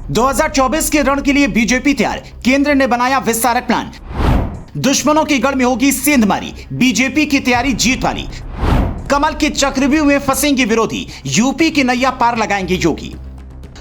2024 के रण के लिए बीजेपी तैयार, केंद्र ने बनाया विस्तारक प्लान। दुश्मनों की गढ़ में होगी सेंधमारी, बीजेपी की तैयारी जीत वाली। कमल के चक्रव्यूह में फंसेंगे विरोधी, यूपी की नैया पार लगाएंगे योगी।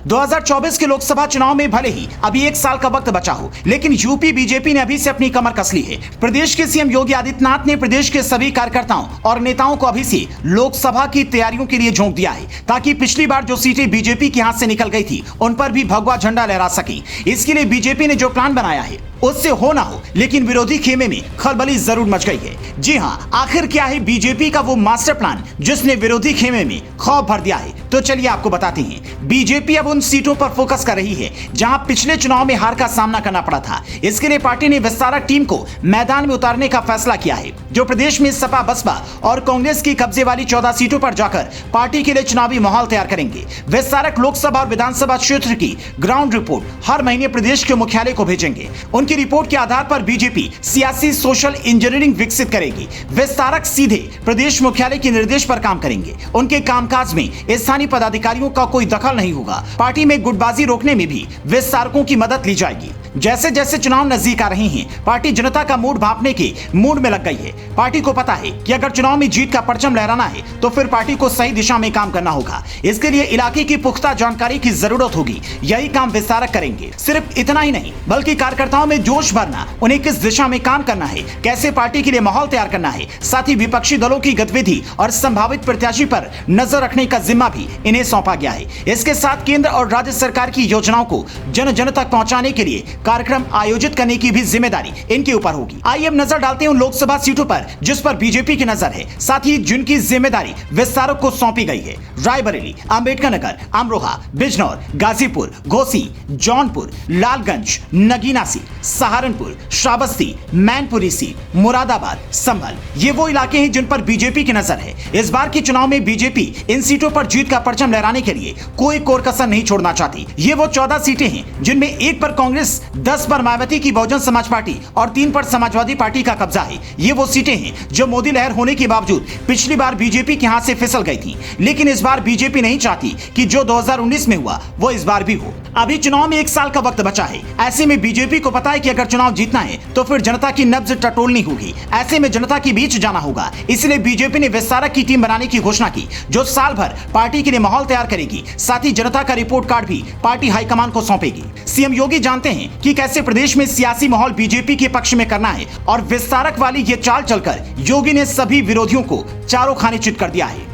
2024 के लोकसभा चुनाव में भले ही अभी 1 साल का वक्त बचा हो, लेकिन यूपी बीजेपी ने अभी से अपनी कमर कस ली है। प्रदेश के सीएम योगी आदित्यनाथ ने प्रदेश के सभी कार्यकर्ताओं और नेताओं को अभी से लोकसभा की तैयारियों के लिए झोंक दिया है, ताकि पिछली बार जो सीटें बीजेपी के हाथ से निकल गई थी उन पर भी भगवा झंडा लहरा सके। इसके लिए बीजेपी ने जो प्लान बनाया है उससे हो ना हो, लेकिन विरोधी खेमे में खलबली जरूर मच गई है। जी हाँ, आखिर क्या है बीजेपी का वो मास्टर प्लान जिसने विरोधी खेमे में खौफ भर दिया है? तो चलिए आपको बताते हैं। बीजेपी अब उन सीटों पर फोकस कर रही है जहां पिछले चुनाव में हार का सामना करना पड़ा था। इसके लिए पार्टी ने विस्तारक टीम को मैदान में उतारने का फैसला किया है, जो प्रदेश में सपा, बसपा और कांग्रेस की कब्जे वाली 14 सीटों पर जाकर पार्टी के लिए चुनावी माहौल तैयार करेंगे। विस्तारक लोकसभा और विधानसभा क्षेत्र की ग्राउंड रिपोर्ट हर महीने प्रदेश के मुख्यालय को भेजेंगे। उनकी रिपोर्ट के आधार पर बीजेपी सियासी सोशल इंजीनियरिंग विकसित करेगी। विस्तारक सीधे प्रदेश मुख्यालय के निर्देश पर काम करेंगे। उनके कामकाज में स्थानीय पदाधिकारियों का कोई दखल नहीं होगा। पार्टी में गुटबाजी रोकने में भी विस्तारकों की मदद ली जाएगी। जैसे जैसे चुनाव नजदीक आ रहे हैं, पार्टी जनता का मूड भांपने के मूड में लग गई है। पार्टी को पता है कि अगर चुनाव में जीत का परचम लहराना है तो फिर पार्टी को सही दिशा में काम करना होगा। इसके लिए इलाके की पुख्ता जानकारी की जरूरत होगी। यही काम विस्तारक करेंगे। सिर्फ इतना ही नहीं, बल्कि कार्यकर्ताओं में जोश भरना, उन्हें किस दिशा में काम करना है, कैसे पार्टी के लिए माहौल तैयार करना है, साथ ही विपक्षी दलों की गतिविधि और संभावित प्रत्याशी पर नजर रखने का जिम्मा भी इन्हें सौंपा गया है। इसके साथ केंद्र और राज्य सरकार की योजनाओं को जन जन तक पहुंचाने के लिए कार्यक्रम आयोजित करने की भी जिम्मेदारी इनके ऊपर होगी। आइए अब नजर डालते हैं उन लोकसभा सीटों पर जिस पर बीजेपी की नजर है, साथ ही जिनकी जिम्मेदारी विस्तारक को सौंपी गई है। रायबरेली, अंबेडकर नगर, अमरोहा, बिजनौर, गाजीपुर, घोसी, जौनपुर, लालगंज, नगीना सीट, सहारनपुर, श्रावस्ती, मैनपुरी सीट, मुरादाबाद, संभल, ये वो इलाके हैं जिन पर बीजेपी की नजर है। इस बार के चुनाव में बीजेपी इन सीटों पर जीत का परचम लहराने के लिए कोई कोर कसर नहीं छोड़ना चाहती। ये वो 14 सीटें हैं जिनमें 1 पर कांग्रेस, 10 पर मायावती की बहुजन समाज पार्टी और 3 पर समाजवादी पार्टी का कब्जा है। ये वो सीटें हैं जो मोदी लहर होने के बावजूद पिछली बार बीजेपी के हाथ से फिसल गई थी, लेकिन इस बार बीजेपी नहीं चाहती कि जो 2019 में हुआ वो इस बार भी हो। अभी चुनाव में 1 साल का वक्त बचा है। ऐसे में बीजेपी को पता है कि अगर चुनाव जीतना है तो फिर जनता की नब्ज टटोलनी होगी। ऐसे में जनता के बीच जाना होगा। इसलिए बीजेपी ने विस्तारक की टीम बनाने की घोषणा की, जो साल भर पार्टी के लिए माहौल तैयार करेगी। साथ ही जनता का रिपोर्ट कार्ड भी पार्टी हाईकमान को सौंपेगी। सीएम योगी जानते हैं कि कैसे प्रदेश में सियासी माहौल बीजेपी के पक्ष में करना है, और विस्तारक वाली ये चाल चलकर योगी ने सभी विरोधियों को चारों खाने चित कर दिया है।